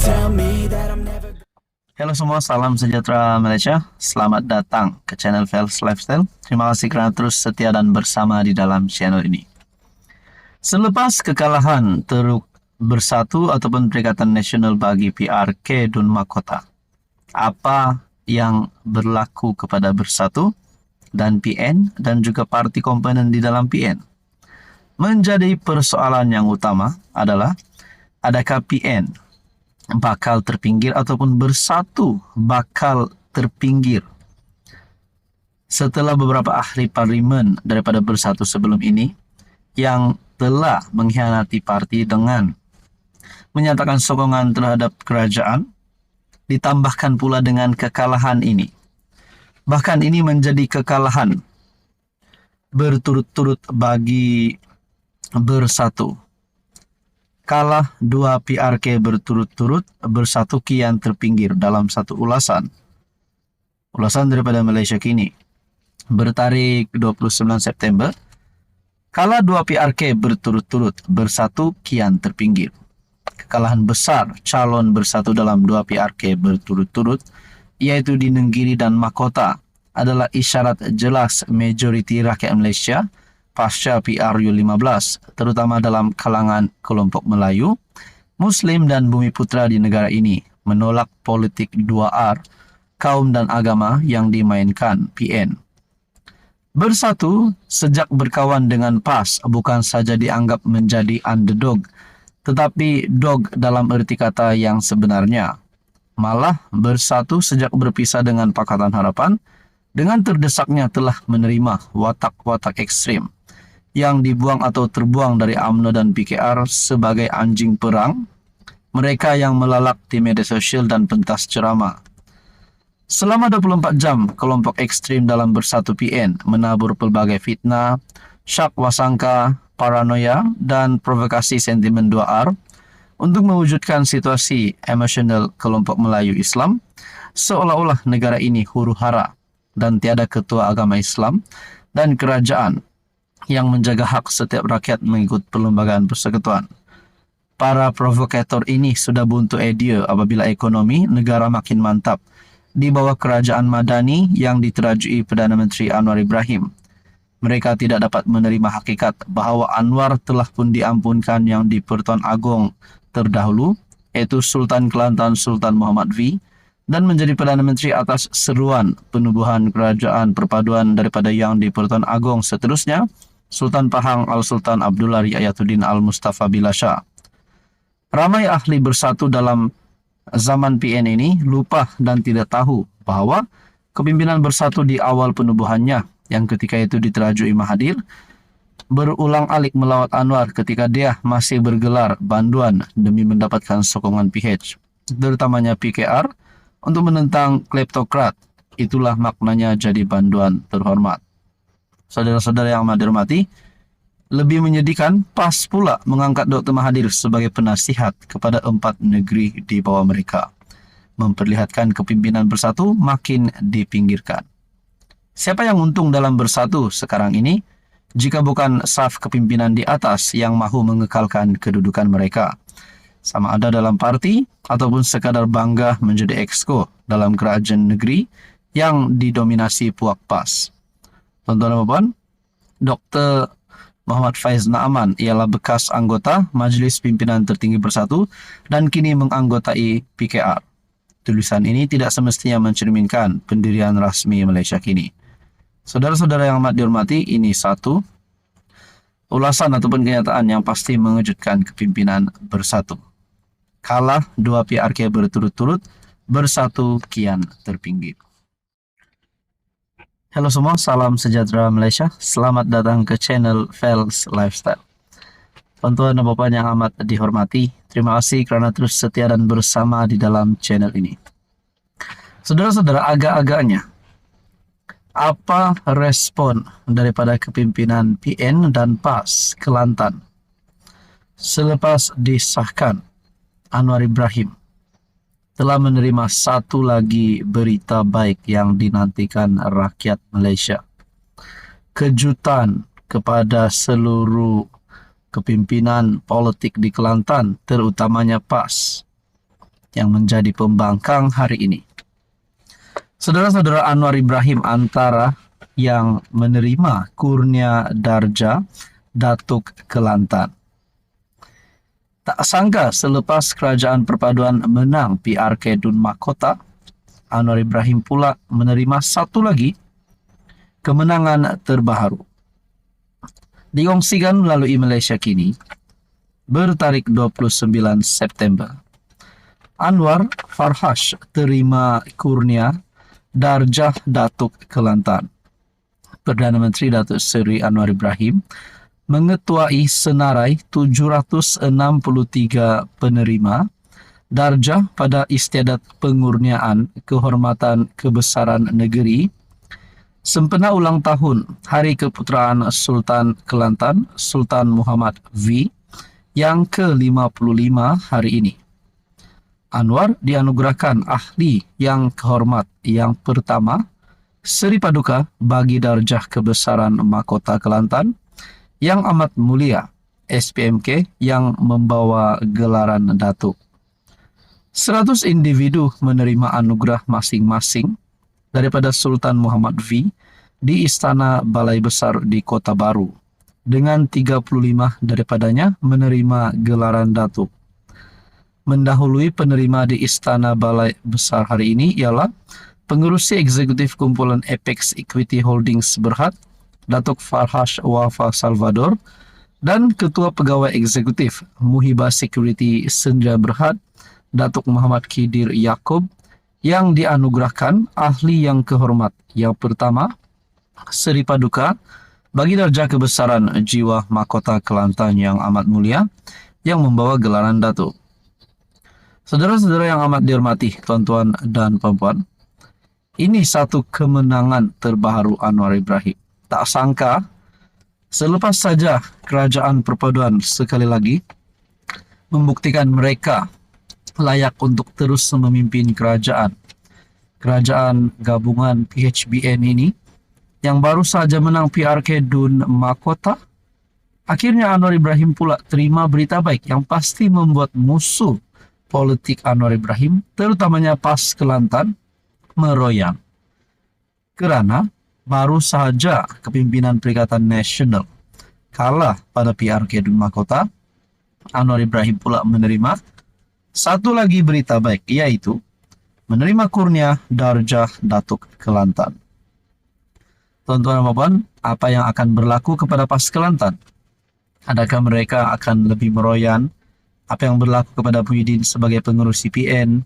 tell me that I'm never. Halo semua, salam sejahtera Malaysia. Selamat datang ke channel Fels Lifestyle. Terima kasih kerana terus setia dan bersama di dalam channel ini. Selepas kekalahan Teruk Bersatu ataupun Perikatan Nasional bagi PRK Dun Makota, apa yang berlaku kepada Bersatu dan PN dan juga parti komponen di dalam PN? Menjadi persoalan yang utama adalah adakah PN bakal terpinggir ataupun Bersatu bakal terpinggir setelah beberapa ahli parlimen daripada Bersatu sebelum ini yang telah mengkhianati parti dengan menyatakan sokongan terhadap kerajaan, ditambahkan pula dengan kekalahan ini. Bahkan ini menjadi kekalahan berturut-turut bagi Bersatu. Kalah 2 PRK berturut-turut, Bersatu kian terpinggir dalam satu ulasan. Ulasan daripada Malaysia Kini bertarikh 29 September. Kalah 2 PRK berturut-turut, Bersatu kian terpinggir. Kekalahan besar calon Bersatu dalam 2 PRK berturut-turut, iaitu di Nenggiri dan Makota, adalah isyarat jelas majoriti rakyat Malaysia pasca PRU15, terutama dalam kalangan kelompok Melayu, Muslim dan Bumi Putra di negara ini, menolak politik 2R, kaum dan agama yang dimainkan PN. Bersatu sejak berkawan dengan PAS bukan saja dianggap menjadi underdog, tetapi dog dalam erti kata yang sebenarnya. Malah Bersatu sejak berpisah dengan Pakatan Harapan, dengan terdesaknya telah menerima watak-watak ekstrim yang dibuang atau terbuang dari UMNO dan PKR sebagai anjing perang, mereka yang melalak di media sosial dan pentas ceramah. Selama 24 jam, kelompok ekstrim dalam Bersatu PN menabur pelbagai fitnah, syak wasangka, paranoia, dan provokasi sentimen 2R untuk mewujudkan situasi emosional kelompok Melayu Islam, seolah-olah negara ini huru-hara dan tiada ketua agama Islam dan kerajaan yang menjaga hak setiap rakyat mengikut perlembagaan persekutuan. Para provokator ini sudah buntu idea apabila ekonomi negara makin mantap di bawah kerajaan Madani yang diterajui Perdana Menteri Anwar Ibrahim. Mereka tidak dapat menerima hakikat bahawa Anwar telah pun diampunkan yang di Pertuan Agong terdahulu, iaitu Sultan Kelantan Sultan Muhammad V, dan menjadi Perdana Menteri atas seruan penubuhan kerajaan perpaduan daripada yang di Pertuan Agong seterusnya, Sultan Pahang Al-Sultan Abdullah Riayatuddin Al-Mustafa Billah Shah. Ramai ahli Bersatu dalam zaman PN ini lupa dan tidak tahu bahawa kepimpinan Bersatu di awal penubuhannya, yang ketika itu diterajui Mahathir, berulang alik melawat Anwar ketika dia masih bergelar banduan demi mendapatkan sokongan PH, terutamanya PKR, untuk menentang kleptokrat. Itulah maknanya jadi banduan terhormat. Saudara-saudara yang amat dihormati, lebih menyedihkan PAS pula mengangkat Dr. Mahathir sebagai penasihat kepada 4 negeri di bawah mereka, memperlihatkan kepimpinan Bersatu makin dipinggirkan. Siapa yang untung dalam Bersatu sekarang ini, jika bukan saf kepimpinan di atas yang mahu mengekalkan kedudukan mereka, sama ada dalam parti ataupun sekadar bangga menjadi exco dalam kerajaan negeri yang didominasi puak PAS. Tuan-tuan dan puan, Dr. Muhammad Faiz Naaman ialah bekas anggota Majlis Pimpinan Tertinggi Bersatu dan kini menganggotai PKR. Tulisan ini tidak semestinya mencerminkan pendirian rasmi Malaysia Kini. Saudara-saudara yang amat dihormati, ini satu ulasan ataupun kenyataan yang pasti mengejutkan kepimpinan Bersatu. Kalah 2 PRK berturut-turut, Bersatu kian terpinggir. Halo semua, salam sejahtera Malaysia. Selamat datang ke channel Fels Lifestyle. Tuan-tuan dan puan yang amat dihormati, terima kasih kerana terus setia dan bersama di dalam channel ini. Saudara-saudara, agak-agaknya, apa respon daripada kepimpinan PN dan PAS Kelantan selepas disahkan Anwar Ibrahim telah menerima satu lagi berita baik yang dinantikan rakyat Malaysia? Kejutan kepada seluruh kepimpinan politik di Kelantan, terutamanya PAS. yang menjadi pembangkang hari ini. Saudara-saudara, Anwar Ibrahim antara yang menerima kurnia darjah Datuk Kelantan. Tak sangka selepas Kerajaan Perpaduan menang PRK Dun Mahkota, Anwar Ibrahim pula menerima satu lagi kemenangan terbaru. Dikongsikan melalui Malaysia Kini, bertarik 29 September. Anwar Farhash terima kurnia darjah Datuk Kelantan. Perdana Menteri Datuk Seri Anwar Ibrahim mengetuai senarai 763 penerima darjah pada istiadat pengurniaan kehormatan kebesaran negeri sempena ulang tahun Hari Keputeraan Sultan Kelantan Sultan Muhammad V yang ke-55 hari ini. Anwar dianugerahkan ahli yang kehormat yang pertama Seri Paduka bagi darjah kebesaran Mahkota Kelantan yang amat mulia SPMK yang membawa gelaran Datuk. 100 individu menerima anugerah masing-masing daripada Sultan Muhammad V di Istana Balai Besar di Kota Baru, dengan 35 daripadanya menerima gelaran Datuk. Mendahului penerima di Istana Balai Besar hari ini ialah Pengerusi Eksekutif Kumpulan Apex Equity Holdings Berhad, Datuk Farhash Wafa Salvador, dan Ketua Pegawai Eksekutif Muhibah Security Sendirian Berhad, Datuk Muhammad Khidir Yaakob, yang dianugerahkan ahli yang kehormat yang pertama Seri Paduka bagi darjah kebesaran jiwa Mahkota Kelantan yang amat mulia yang membawa gelaran Datuk. Saudara-saudara yang amat dihormati, tuan-tuan dan puan-puan, ini satu kemenangan terbaru Anwar Ibrahim. Tak sangka, selepas saja Kerajaan Perpaduan sekali lagi membuktikan mereka layak untuk terus memimpin kerajaan. Kerajaan gabungan PHBN ini yang baru saja menang PRK Dun Mahkota, akhirnya Anwar Ibrahim pula terima berita baik yang pasti membuat musuh politik Anwar Ibrahim, terutamanya PAS Kelantan, meroyan. Kerana baru saja kepimpinan Perikatan Nasional kalah pada PRK Dun Mahkota, Anwar Ibrahim pula menerima satu lagi berita baik, yaitu menerima kurnia darjah Datuk Kelantan. Tuan-tuan dan puan, apa yang akan berlaku kepada PAS Kelantan? Adakah mereka akan lebih meroyan? Apa yang berlaku kepada Muhyiddin sebagai pengurus CPN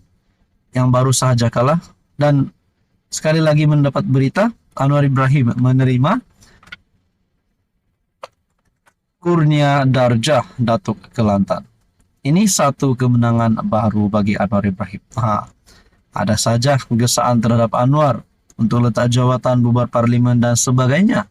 yang baru sahaja kalah? Dan sekali lagi mendapat berita, Anwar Ibrahim menerima kurnia darjah Datuk Kelantan. Ini satu kemenangan baru bagi Anwar Ibrahim. Ada saja gesaan terhadap Anwar untuk letak jawatan, bubar parlimen dan sebagainya.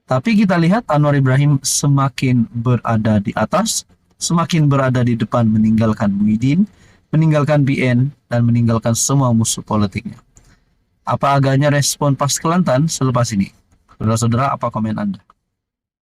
Tapi kita lihat Anwar Ibrahim semakin berada di atas, semakin berada di depan, meninggalkan Muhyiddin, meninggalkan PN, dan meninggalkan semua musuh politiknya. Apa agaknya respon PAS Kelantan selepas ini? Saudara-saudara, apa komen Anda?